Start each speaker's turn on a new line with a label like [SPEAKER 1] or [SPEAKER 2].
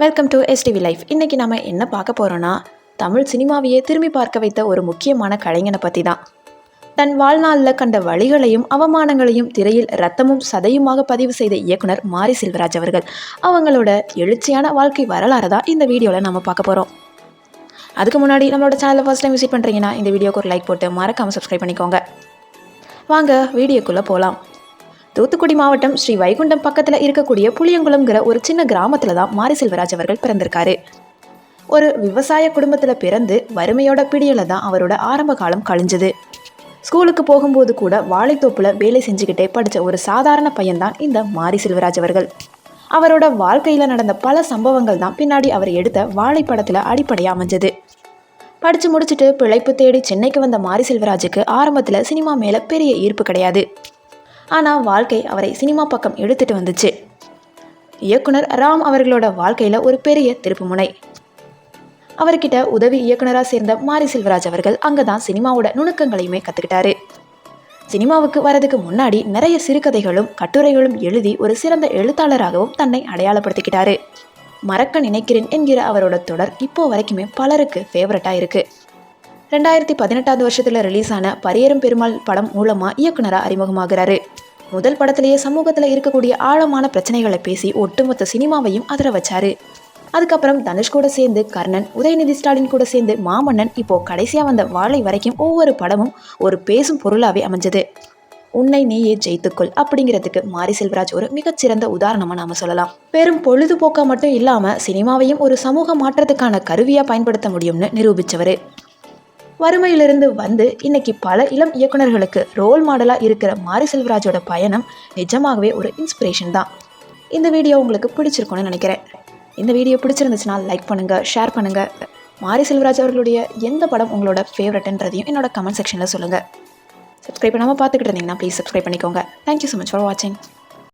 [SPEAKER 1] Welcome to STV life. இன்றைக்கி நம்ம என்ன பார்க்க போகிறோன்னா, தமிழ் சினிமாவையே திரும்பி பார்க்க வைத்த ஒரு முக்கியமான கலைஞனை பற்றி தான். தன் வாழ்நாளில் கண்ட வழிகளையும் அவமானங்களையும் திரையில் ரத்தமும் சதையுமாக பதிவு செய்த இயக்குனர் மாரி செல்வராஜ் அவர்கள். அவங்களோட எழுச்சியான வாழ்க்கை வரலாறு தான் இந்த வீடியோவில் நம்ம பார்க்க போகிறோம். அதுக்கு முன்னாடி நம்மளோட சேனலை ஃபர்ஸ்ட் டைம் விசிட் பண்ணுறீங்கன்னா இந்த வீடியோக்கு ஒரு லைக் போட்டு மறக்காமல் சப்ஸ்கிரைப் பண்ணிக்கோங்க. வாங்க வீடியோக்குள்ளே போகலாம். தூத்துக்குடி மாவட்டம் ஸ்ரீ வைகுண்டம் பக்கத்தில் இருக்கக்கூடிய புளியங்குளம்ங்கிற ஒரு சின்ன கிராமத்தில் தான் மாரி செல்வராஜ் அவர்கள் பிறந்திருக்காரு. ஒரு விவசாய குடும்பத்தில் பிறந்து வறுமையோட பிடியில் தான் அவரோட ஆரம்ப காலம் கழிஞ்சது. ஸ்கூலுக்கு போகும்போது கூட வாழைத்தோப்பில் வேலை செஞ்சுக்கிட்டே படித்த ஒரு சாதாரண பையன்தான் இந்த மாரி செல்வராஜ் அவர்கள். அவரோட வாழ்க்கையில் நடந்த பல சம்பவங்கள் தான் பின்னாடி அவர் எடுத்த வாழைப்படத்தில் அடிப்படையாக அமைஞ்சது. படித்து முடிச்சுட்டு பிழைப்பு தேடி சென்னைக்கு வந்த மாரி செல்வராஜுக்கு ஆரம்பத்தில் சினிமா மேலே பெரிய ஈர்ப்பு கிடையாது. ஆனால் வாழ்க்கை அவரை சினிமா பக்கம் எடுத்துகிட்டு வந்துச்சு. இயக்குனர் ராம் அவர்களோட வாழ்க்கையில் ஒரு பெரிய திருப்புமுனை. அவர்கிட்ட உதவி இயக்குனராக சேர்ந்த மாரி செல்வராஜ் அவர்கள் அங்கே தான் சினிமாவோட நுணுக்கங்களையுமே கற்றுக்கிட்டாரு. சினிமாவுக்கு வரதுக்கு முன்னாடி நிறைய சிறுகதைகளும் கட்டுரைகளும் எழுதி ஒரு சிறந்த எழுத்தாளராகவும் தன்னை அடையாளப்படுத்திக்கிட்டாரு. மறக்க நினைக்கிறேன் என்கிற அவரோட தொடர் இப்போ வரைக்குமே பலருக்கு ஃபேவரட்டாக இருக்குது. 2018 வருஷத்தில் ரிலீஸ் ஆன பரியேறும் பெருமாள் படம் மூலமாக இயக்குனராக அறிமுகமாகிறாரு. முதல் படத்திலேயே சமூகத்தில் இருக்கக்கூடிய ஆழமான பிரச்சனைகளை பேசி ஒட்டுமொத்த சினிமாவையும் அதிர வச்சாரு. அதுக்கப்புறம் தனுஷ் கூட சேர்ந்து கர்ணன், உதயநிதி ஸ்டாலின் கூட சேர்ந்து மாமன்னன், இப்போ கடைசியாக வந்த வாழை வரைக்கும் ஒவ்வொரு படமும் ஒரு பேசும் பொருளாகவே அமைஞ்சது. உன்னை நீயே ஜெயித்துக்கொள் அப்படிங்கிறதுக்கு மாரி செல்வராஜ் ஒரு மிகச்சிறந்த உதாரணமாக நாம் சொல்லலாம். பெரும் பொழுதுபோக்காக மட்டும் இல்லாமல் சினிமாவையும் ஒரு சமூக மாற்றத்துக்கான கருவியாக பயன்படுத்த முடியும்னு நிரூபித்தவர். வறுமையிலிருந்து வந்து இன்னைக்கு பல இளம் இயக்குநர்களுக்கு ரோல் மாடலாக இருக்கிற மாரி செல்வராஜோட பயணம் நிஜமாகவே ஒரு இன்ஸ்பிரேஷன் தான். இந்த வீடியோ உங்களுக்கு பிடிச்சிருக்கும்னு நினைக்கிறேன். இந்த வீடியோ பிடிச்சிருந்துச்சுன்னா லைக் பண்ணுங்கள், ஷேர் பண்ணுங்கள். மாரி செல்வராஜ் அவர்களுடைய எந்த படம் உங்களோட ஃபேவரட்ன்றதையும் என்னோட கமெண்ட் செக்ஷனில் சொல்லுங்கள். சப்ஸ்கிரைப் பண்ணாமல் பார்த்துக்கிட்டு இருந்தீங்கன்னா ப்ளீஸ் சப்ஸ்கிரைப் பண்ணிக்கோங்க. தேங்க்யூ ஸோ மச் ஃபார் வாட்சிங்.